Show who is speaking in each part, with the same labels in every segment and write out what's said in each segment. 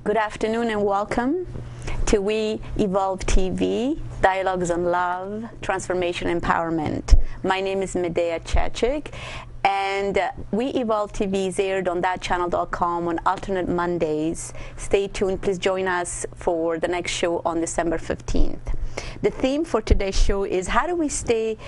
Speaker 1: Good afternoon and welcome to We Evolve TV, Dialogues on Love, Transformation, Empowerment. My name is Medea Chechik, and We Evolve TV is aired on ThatChannel.com on alternate Mondays. Stay tuned. Please join us for the next show on December 15th. The theme for today's show is how do we stay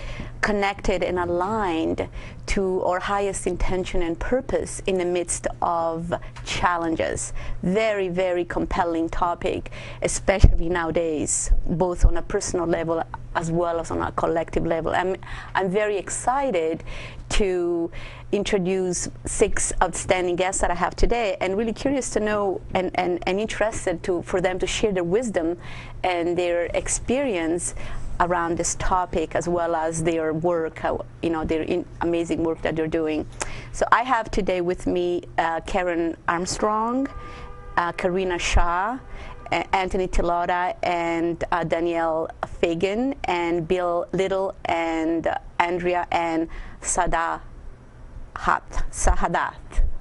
Speaker 1: connected and aligned to our highest intention and purpose in the midst of challenges. Very, very compelling topic, especially nowadays, both on a personal level as well as on a collective level. I'm very excited to introduce 6 outstanding guests that I have today, and really curious to know and interested for them to share their wisdom and their experience around this topic, as well as their work, their amazing work that they're doing. So I have today with me Karen Armstrong, Karina Shah, Anthony Tilota, and Danielle Fagan, and Bill Little, and Andrea and Sahadat.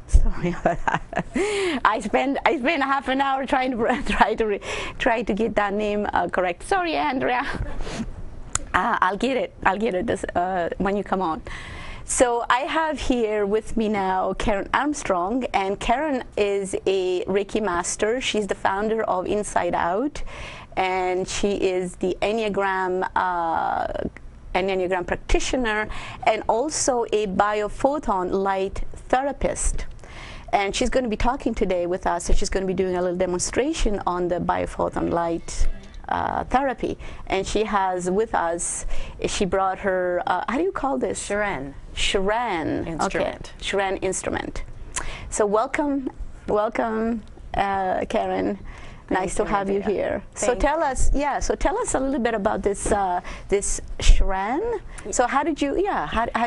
Speaker 1: Sorry about that. I spent half an hour trying to get that name correct. Sorry, Andrea. I'll get it this, when you come on. So I have here with me now Karen Armstrong, and Karen is a Reiki master. She's the founder of Inside Out, and she is the Enneagram practitioner and also a Biophoton Light Therapist. And she's going to be talking today with us, and she's going to be doing a little demonstration on the Biophoton Light Therapy. And she has with us, she brought her, how do you call this?
Speaker 2: Chiren.
Speaker 1: Chiren.
Speaker 2: Instrument.
Speaker 1: Okay. Chiren instrument. So welcome, Karen. Nice to have you here. So tell us a little bit about this this Chiren. So how do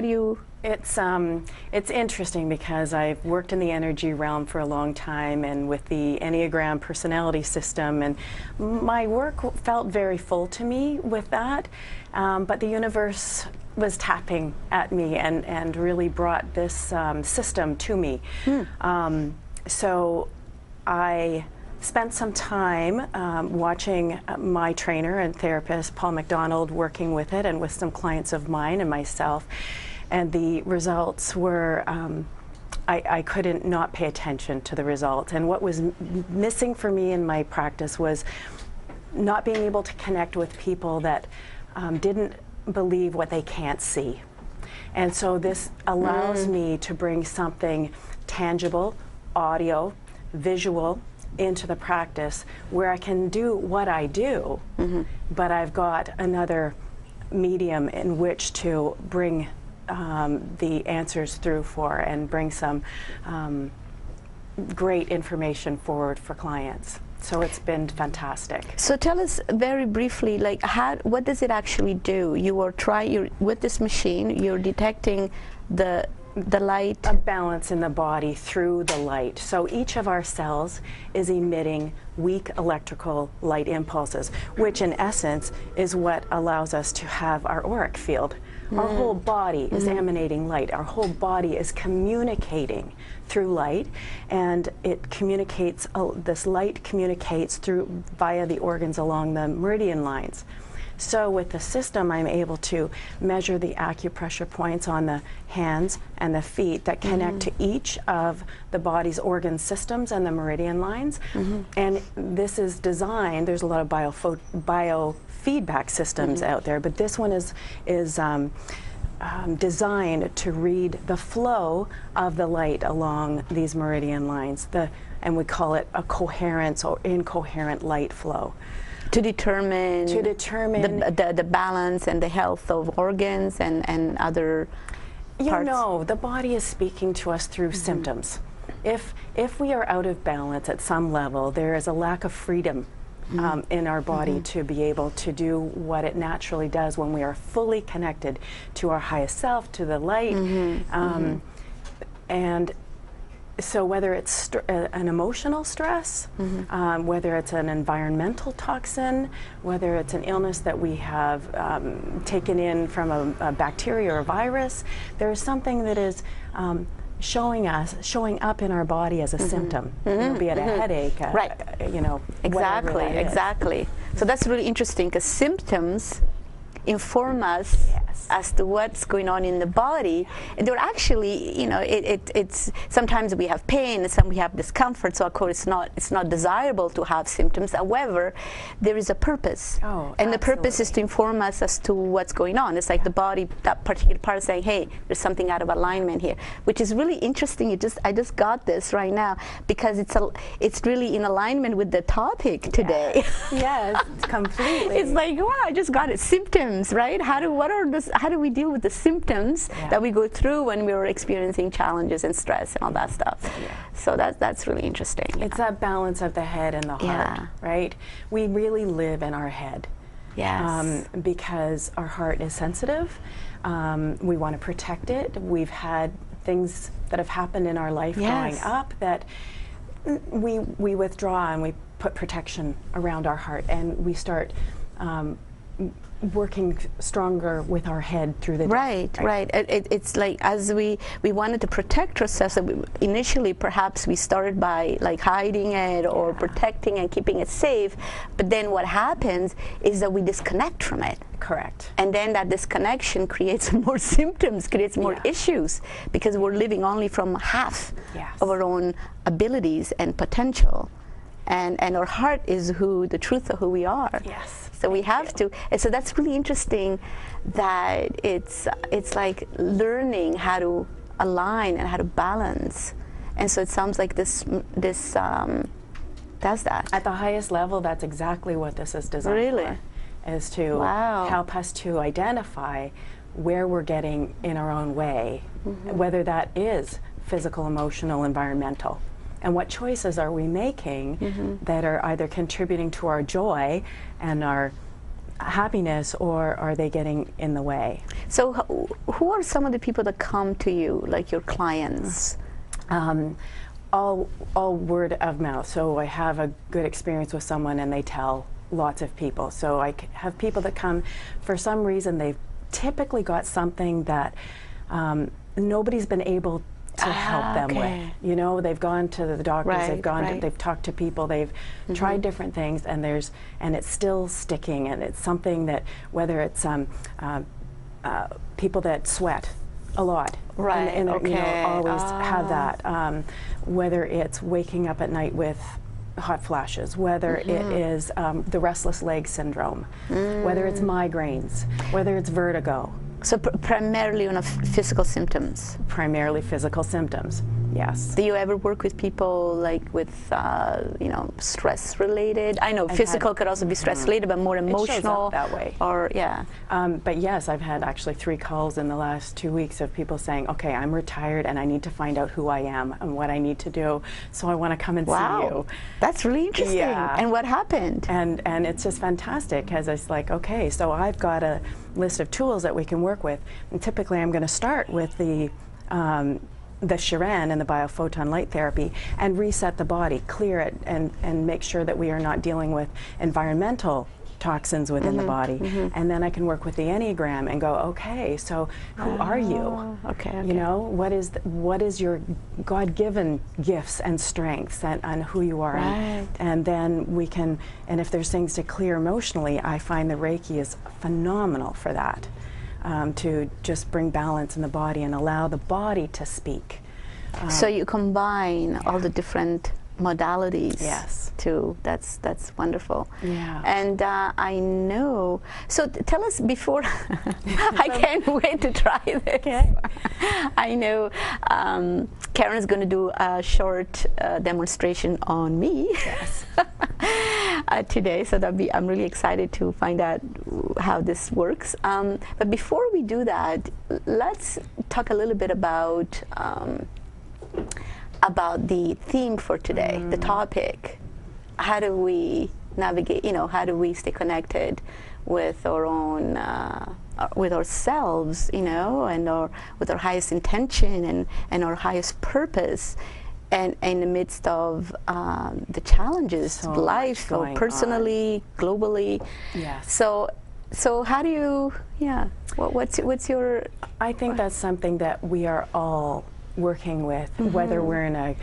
Speaker 1: you?
Speaker 2: It's interesting because I've worked in the energy realm for a long time, and with the Enneagram personality system, and my work felt very full to me with that. But the universe was tapping at me and really brought this system to me. So I spent some time watching my trainer and therapist, Paul McDonald, working with it and with some clients of mine and myself. And the results were, I couldn't not pay attention to the results. And what was missing for me in my practice was not being able to connect with people that didn't believe what they can't see. And so this allows me to bring something tangible, audio, visual, into the practice where I can do what I do, but I've got another medium in which to bring the answers through for and bring some great information forward for clients. So it's been fantastic.
Speaker 1: So tell us very briefly, like, what does it actually do? With this machine, you're detecting the light?
Speaker 2: A balance in the body through the light. So each of our cells is emitting weak electrical light impulses, which in essence is what allows us to have our auric field. Our whole body is emanating light. Our whole body is communicating through light, and it communicates, this light communicates through via the organs along the meridian lines. So with the system, I'm able to measure the acupressure points on the hands and the feet that connect to each of the body's organ systems and the meridian lines. And this is designed, there's a lot of biofeedback systems out there, but this one is designed to read the flow of the light along these meridian lines, and we call it a coherence or incoherent light flow.
Speaker 1: To determine the balance and the health of organs and other parts.
Speaker 2: You know, the body is speaking to us through symptoms. If we are out of balance at some level, there is a lack of freedom in our body to be able to do what it naturally does when we are fully connected to our highest self, to the light. And so whether it's an emotional stress, whether it's an environmental toxin, whether it's an illness that we have taken in from a bacteria or a virus, there is something that is showing up in our body as a symptom, you know, be it a headache, you know,
Speaker 1: exactly, exactly. So that's really interesting, because symptoms inform us as to what's going on in the body. And they're actually, you know, it's sometimes we have pain, and some we have discomfort. So of course it's not desirable to have symptoms. However, there is a purpose, and the purpose is to inform us as to what's going on. It's like the body, that particular part, is saying, "Hey, there's something out of alignment here," which is really interesting. I just got this right now, because it's really in alignment with the topic today.
Speaker 2: Yes, completely.
Speaker 1: It's like, wow, I just got it. Symptoms, right? How do we deal with the symptoms that we go through when we're experiencing challenges and stress and all that stuff? So that's really interesting.
Speaker 2: It's that balance of the head and the heart, right? We really live in our head.
Speaker 1: Yes.
Speaker 2: Because our heart is sensitive. We want to protect it. We've had things that have happened in our life growing up that we withdraw, and we put protection around our heart, and we start working stronger with our head through the day.
Speaker 1: Right. It's like, as we wanted to protect ourselves, initially perhaps we started by like hiding it or protecting and keeping it safe, but then what happens is that we disconnect from it.
Speaker 2: Correct.
Speaker 1: And then that disconnection creates more symptoms, creates more issues, because we're living only from half of our own abilities and potential. And our heart is the truth of who we are.
Speaker 2: Yes.
Speaker 1: So we have to, and so that's really interesting, that it's like learning how to align and how to balance. And so it sounds like this does that.
Speaker 2: At the highest level, that's exactly what this is designed for, is to help us to identify where we're getting in our own way, whether that is physical, emotional, environmental. And what choices are we making that are either contributing to our joy and our happiness, or are they getting in the way?
Speaker 1: So who are some of the people that come to you, like your clients?
Speaker 2: All word of mouth. So I have a good experience with someone and they tell lots of people. So I have people that come, for some reason they've typically got something that nobody's been able to help them with. You know, they've gone to the doctors, they've talked to people, they've tried different things, and it's still sticking, and it's something that, whether it's people that sweat a lot, and you know, always have that, whether it's waking up at night with hot flashes, whether it is the restless leg syndrome, whether it's migraines, whether it's vertigo.
Speaker 1: So primarily on physical symptoms?
Speaker 2: Primarily physical symptoms, yes.
Speaker 1: Do you ever work with people like with, you know, stress related? I know physical could also be stress related, but more emotional.
Speaker 2: It shows up that way.
Speaker 1: Or,
Speaker 2: but yes, I've had actually 3 calls in the last 2 weeks of people saying, okay, I'm retired and I need to find out who I am and what I need to do, so I want to come and see you.
Speaker 1: That's really interesting. And what happened?
Speaker 2: And it's just fantastic, because it's like, okay, so I've got a list of tools that we can work with, and typically I'm going to start with the Chiren and the Biophoton Light Therapy, and reset the body, clear it, and make sure that we are not dealing with environmental toxins within the body. And then I can work with the Enneagram and go, okay, so who are you? You know, what is your God-given gifts and strengths, and who you are, and then we can, and if there's things to clear emotionally, I find the Reiki is phenomenal for that, to just bring balance in the body and allow the body to speak.
Speaker 1: So you combine all the different modalities. That's wonderful. And I know, so tell us before, I can't wait to try this. I know Karen is going to do a short demonstration on me today, so I'm really excited to find out how this works. But before we do that, let's talk a little bit about the theme for today, the topic. How do we navigate, you know, how do we stay connected with our own, with ourselves, you know, and with our highest intention and our highest purpose, and in the midst of the challenges of life, or personally, globally. So how do you, what's your...
Speaker 2: I think that's something that we are all working with, whether we're in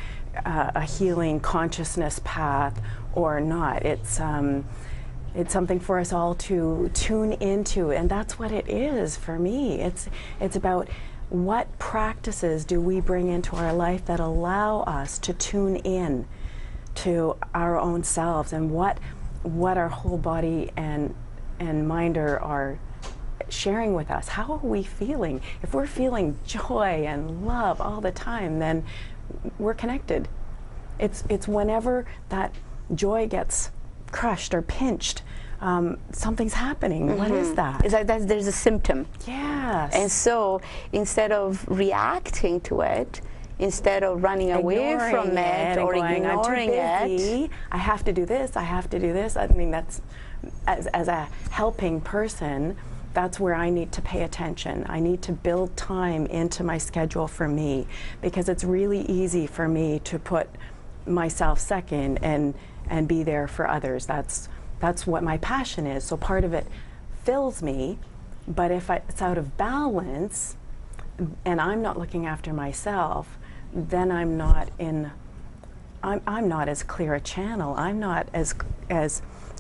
Speaker 2: a healing consciousness path or not. It's something for us all to tune into, and that's what it is for me. It's about what practices do we bring into our life that allow us to tune in to our own selves, and what our whole body and mind are sharing with us. How are we feeling? If we're feeling joy and love all the time, then we're connected. It's whenever that joy gets crushed or pinched, something's happening. What is that?
Speaker 1: It's like there's a symptom.
Speaker 2: Yes.
Speaker 1: And so instead of reacting to it, instead of running away from it or ignoring it,
Speaker 2: I have to do this, I have to do this. I mean, that's, as a helping person, that's where I need to pay attention. I need to build time into my schedule for me, because it's really easy for me to put myself second and be there for others. That's what my passion is. So part of it fills me, but if it's out of balance and I'm not looking after myself, then I'm not as clear a channel. I'm not as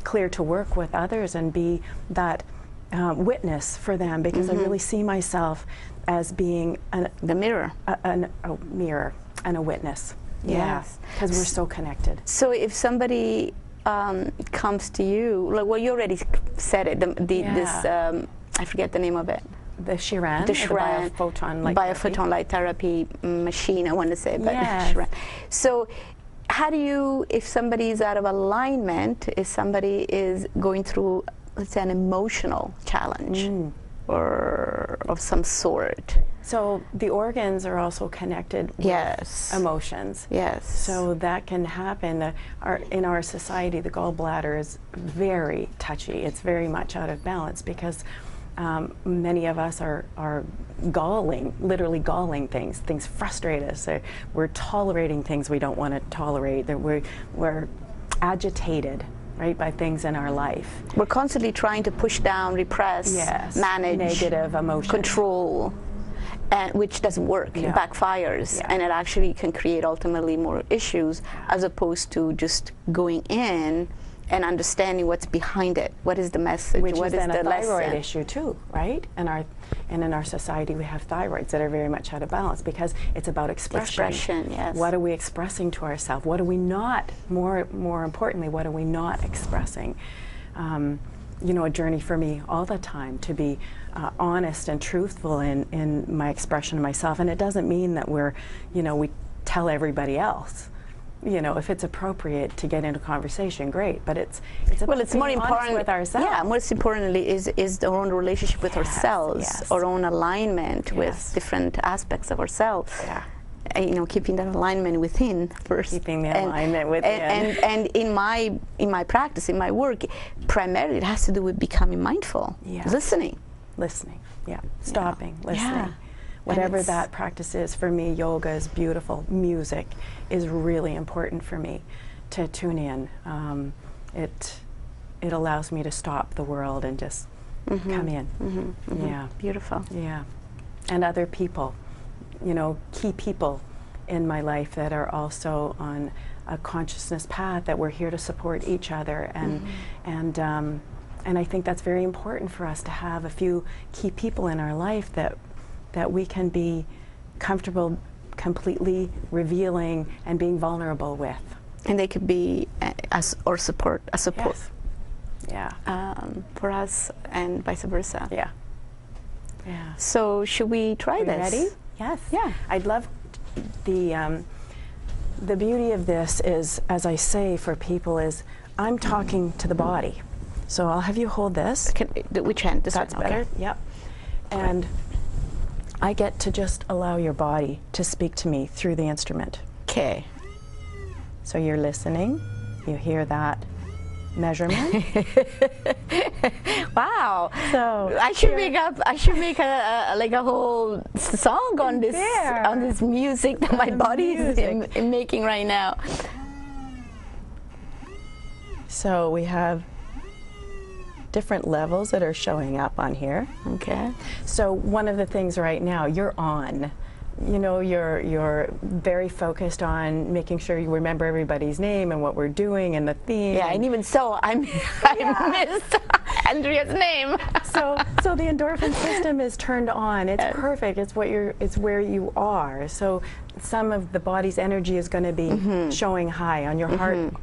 Speaker 2: clear to work with others and be that witness for them, because I really see myself as being
Speaker 1: the mirror,
Speaker 2: a mirror and a witness.
Speaker 1: Yes,
Speaker 2: because we're so connected.
Speaker 1: So if somebody comes to you, like, well, you already said it. This I forget the name of it.
Speaker 2: The Chiren,
Speaker 1: the Biophoton Light Therapy machine, I want to say, but
Speaker 2: yes.
Speaker 1: Chiren. So how do you, if somebody is out of alignment, if somebody is going through, let's say, an emotional challenge or of some sort?
Speaker 2: So the organs are also connected with emotions.
Speaker 1: Yes.
Speaker 2: So that can happen. In our society, the gallbladder is very touchy. It's very much out of balance, because many of us are galling, literally galling things. Things frustrate us. We're tolerating things we don't want to tolerate. We're agitated, right, by things in our life.
Speaker 1: We're constantly trying to push down, repress, manage,
Speaker 2: negative emotion,
Speaker 1: control, and which doesn't work. It backfires, and it actually can create ultimately more issues, as opposed to just going in and understanding what's behind it. What is the message?
Speaker 2: Which
Speaker 1: what
Speaker 2: is then a thyroid issue too, right? And in our society, we have thyroids that are very much out of balance, because it's about expression.
Speaker 1: Expression, yes.
Speaker 2: What are we expressing to ourselves? What are we not? More importantly, what are we not expressing? You know, a journey for me all the time to be honest and truthful in my expression of myself. And it doesn't mean that we tell everybody else. You know, if it's appropriate to get into conversation, great. But it's
Speaker 1: more important
Speaker 2: with ourselves.
Speaker 1: Yeah, most importantly is our own relationship with ourselves, our own alignment with different aspects of ourselves.
Speaker 2: Yeah.
Speaker 1: You know, keeping that alignment within first.
Speaker 2: Keeping the alignment within.
Speaker 1: And in my practice, in my work, primarily it has to do with becoming mindful, listening,
Speaker 2: stopping, listening. Whatever that practice is for me, yoga is beautiful. Music is really important for me to tune in. It allows me to stop the world and just come in. Yeah,
Speaker 1: beautiful.
Speaker 2: Yeah, and other people, you know, key people in my life that are also on a consciousness path, that we're here to support each other, and I think that's very important for us to have a few key people in our life that we can be comfortable completely revealing and being vulnerable with. And
Speaker 1: they could be a support.
Speaker 2: Yes. Yeah.
Speaker 1: For us, and vice versa.
Speaker 2: Yeah. Yeah.
Speaker 1: So should we try this?
Speaker 2: Ready? Yes.
Speaker 1: Yeah.
Speaker 2: I'd love the beauty of this is, as I say for people, is I'm talking to the body. So I'll have you hold this.
Speaker 1: Which hand? This
Speaker 2: That's
Speaker 1: one?
Speaker 2: better.
Speaker 1: Okay.
Speaker 2: Yep. And I get to just allow your body to speak to me through the instrument.
Speaker 1: Okay.
Speaker 2: So you're listening. You hear that measurement.
Speaker 1: Wow.
Speaker 2: So
Speaker 1: I should make a whole song on this music that my body is making right now.
Speaker 2: So we have different levels that are showing up on here.
Speaker 1: Okay.
Speaker 2: So one of the things right now, you're on you know, you're very focused on making sure you remember everybody's name and what we're doing and the theme.
Speaker 1: Yeah, and even so, I missed Andrea's name.
Speaker 2: So the endorphin system is turned on. It's perfect. It's where you are. So some of the body's energy is going to be showing high on your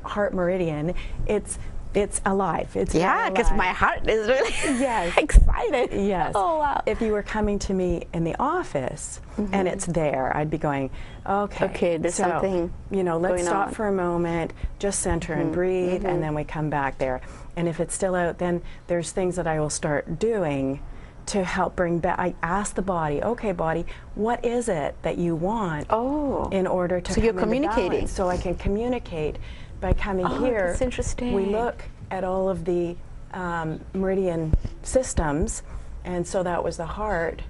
Speaker 2: heart meridian. It's alive. It's
Speaker 1: because my heart is really
Speaker 2: yes.
Speaker 1: excited.
Speaker 2: Yes.
Speaker 1: Oh, wow.
Speaker 2: If you were coming to me in the office and it's there, I'd be going, okay,
Speaker 1: there's
Speaker 2: so,
Speaker 1: something,
Speaker 2: you know, let's stop
Speaker 1: on.
Speaker 2: For a moment, just center and breathe, and then we come back there. And if it's still out, then there's things that I will start doing to help bring back. I ask the body, okay, body, what is it that you want in order to
Speaker 1: so you're
Speaker 2: come into
Speaker 1: communicating.
Speaker 2: balance? So I can communicate by coming here.
Speaker 1: That's interesting.
Speaker 2: We look at all of the meridian systems, and so that was the heart.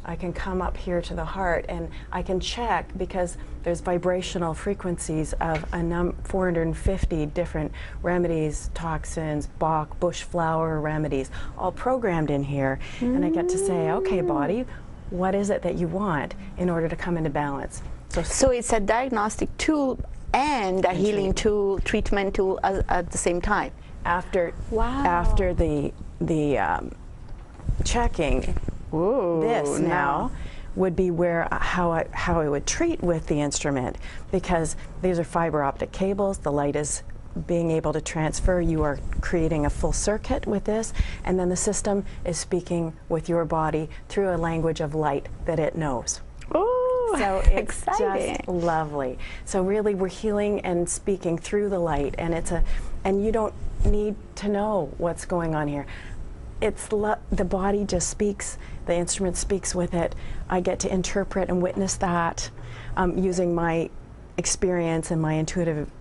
Speaker 2: I can come up here to the heart and I can check, because there's vibrational frequencies of 450 different remedies, toxins, Bach, bush flower remedies, all programmed in here. And I get to say, okay, body, what is it that you want in order to come into balance?
Speaker 1: So it's a diagnostic tool and a healing tool, treatment tool at the same time.
Speaker 2: After the checking, this now would be where how I would treat with the instrument, because these are fiber optic cables. The light is being able to transfer. You are creating a full circuit with this, and then the system is speaking with your body through a language of light that it knows. So it's just lovely. So really, we're healing and speaking through the light, and and you don't need to know what's going on here. It's the body just speaks. The instrument speaks with it. I get to interpret and witness that using my experience and my intuitive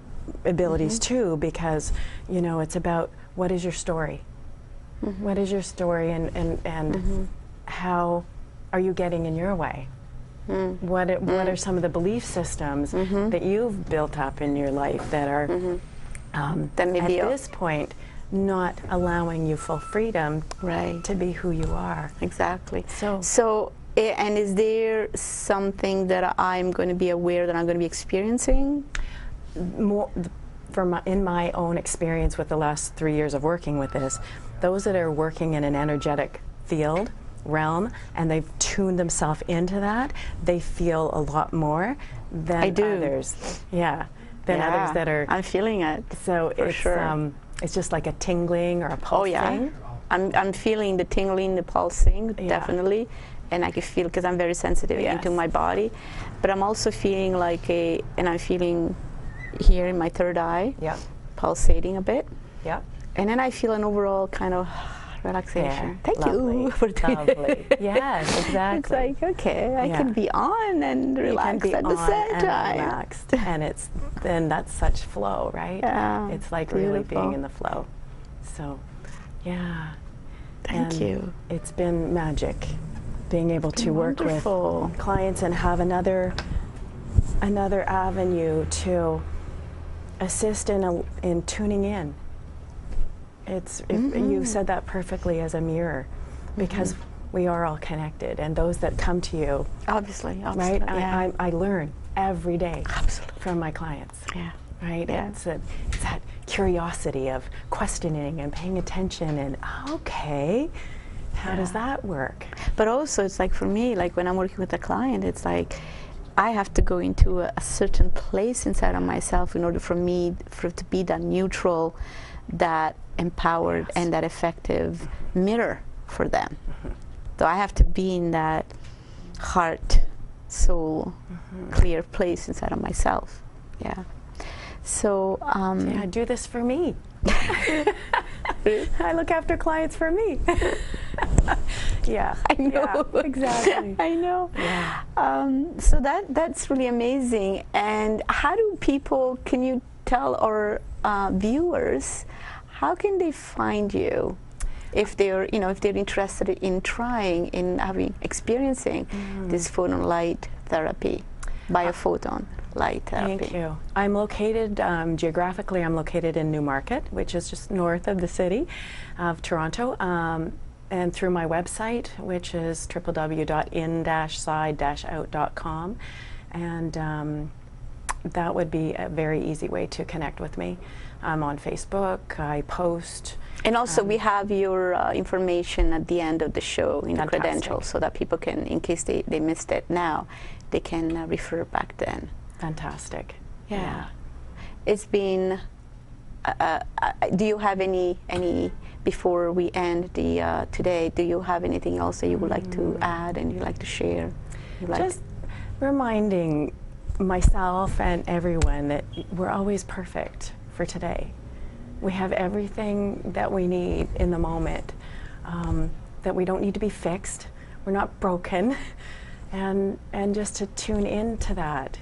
Speaker 2: abilities too, because you know it's about what is your story. What is your story, and how are you getting in your way? What are some of the belief systems that you've built up in your life that are
Speaker 1: that maybe
Speaker 2: at this point not allowing you full freedom to be who you are?
Speaker 1: Exactly. So and is there something that I'm going to be aware that I'm going to be experiencing?
Speaker 2: More in my own experience with the last 3 years of working with this, those that are working in an energetic field realm and they've tuned themselves into that, they feel a lot more than others. Than others that are.
Speaker 1: I'm feeling it.
Speaker 2: So it's just like a tingling or a pulsing.
Speaker 1: Oh yeah, I'm feeling the tingling, the pulsing, definitely, and I can feel, because I'm very sensitive into my body, but I'm also feeling like and I'm feeling here in my third eye, pulsating a bit. And then I feel an overall kind of relaxation. Thank you for doing it.
Speaker 2: Yes, exactly.
Speaker 1: It's like, okay, I can be on and relax at the same time.
Speaker 2: Relaxed. And then that's such flow, right?
Speaker 1: Yeah.
Speaker 2: It's like really being in the flow. So, yeah.
Speaker 1: Thank you.
Speaker 2: It's been magic being able to work with clients and have another avenue to assist in tuning in. You said that perfectly, as a mirror, because we are all connected, and those that come to you,
Speaker 1: obviously,
Speaker 2: right? I learn every day from my clients. Right. It's that curiosity of questioning and paying attention, and how does that work?
Speaker 1: But also, it's like for me, like when I'm working with a client, it's like I have to go into a certain place inside of myself in order for it to be that neutral, that empowered, and that effective mirror for them. So I have to be in that heart, soul, clear place inside of myself. So
Speaker 2: I do this for me. I look after clients for me.
Speaker 1: I know.
Speaker 2: Exactly.
Speaker 1: I know. So that's really amazing. And how do people, can you tell our viewers, how can they find you if they're interested in experiencing this photon light therapy, biophoton light therapy?
Speaker 2: Thank you. I'm located, geographically, I'm located in Newmarket, which is just north of the city of Toronto. and through my website, which is www.in-side-out.com, and that would be a very easy way to connect with me. I'm on Facebook, I post.
Speaker 1: And also we have your information at the end of the show in the
Speaker 2: Fantastic.
Speaker 1: credentials, so that people can, in case they missed it now, they can refer back then.
Speaker 2: Fantastic.
Speaker 1: Yeah. It's been, do you have any, before we end the today, do you have anything else that you would like to add and you'd like to share?
Speaker 2: Just reminding myself and everyone that we're always perfect for today. We have everything that we need in the moment, that we don't need to be fixed. We're not broken. And just to tune into that.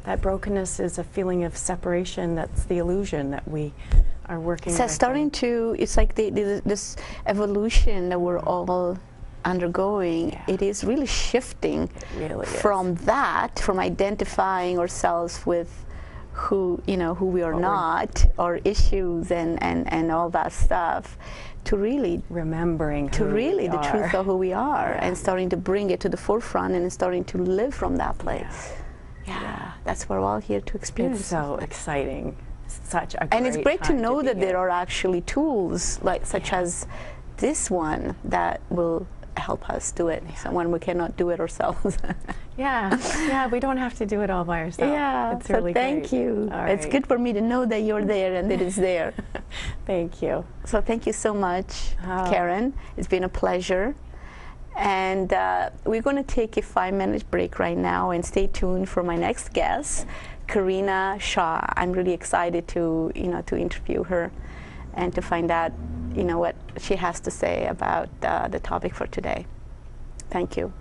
Speaker 2: That brokenness is a feeling of separation. That's the illusion that we are working with.
Speaker 1: So starting to, it's like this evolution that we're all undergoing.
Speaker 2: Yeah.
Speaker 1: It is really shifting
Speaker 2: It really
Speaker 1: from that, from identifying ourselves with who we are not, our issues and all that stuff, to really
Speaker 2: remembering
Speaker 1: the truth of who we are,
Speaker 2: Yeah.
Speaker 1: and starting to bring it to the forefront and starting to live from that place. Yeah, that's what we're all here to experience.
Speaker 2: It's so exciting. Such a
Speaker 1: And it's great to
Speaker 2: time
Speaker 1: know
Speaker 2: be
Speaker 1: that
Speaker 2: here.
Speaker 1: there are actually tools such as this one that will help us do it. So when we cannot do it ourselves.
Speaker 2: Yeah, we don't have to do it all by ourselves.
Speaker 1: Yeah,
Speaker 2: it's
Speaker 1: so
Speaker 2: really
Speaker 1: thank
Speaker 2: great.
Speaker 1: you.
Speaker 2: All
Speaker 1: It's
Speaker 2: right.
Speaker 1: good for me to know that you're there and that it's there.
Speaker 2: Thank you.
Speaker 1: So thank you so much, Karen. It's been a pleasure. And we're going to take a 5-minute break right now, and stay tuned for my next guest, Karina Shaw. I'm really excited to interview her and to find out what she has to say about the topic for today. Thank you.